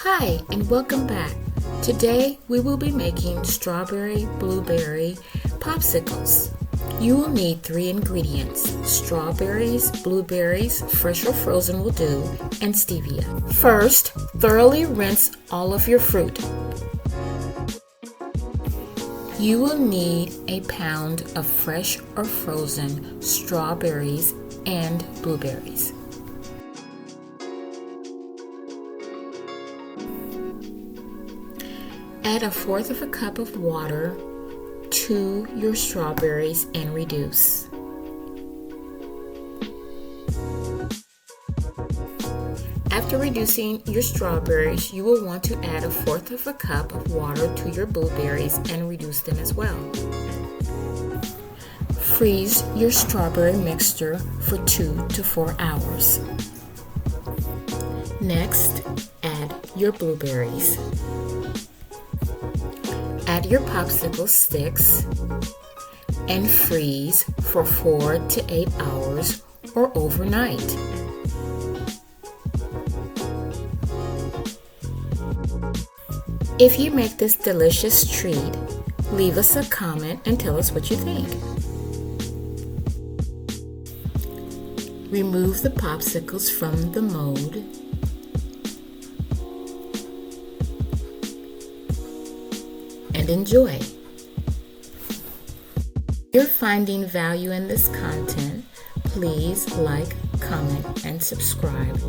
Hi, and welcome back. Today we will be making strawberry blueberry popsicles. You will need 3 ingredients: strawberries, blueberries, fresh or frozen will do, and stevia. First, thoroughly rinse all of your fruit. You will need a pound of fresh or frozen strawberries and blueberries. Add 1/4 cup of water to your strawberries and reduce. After reducing your strawberries, you will want to add 1/4 cup of water to your blueberries and reduce them as well. Freeze your strawberry mixture for 2 to 4 hours. Next, add your blueberries. Add your popsicle sticks and freeze for 4 to 8 hours or overnight. If you make this delicious treat, leave us a comment and tell us what you think. Remove the popsicles from the mold. And enjoy. If you're finding value in this content, please like, comment, and subscribe.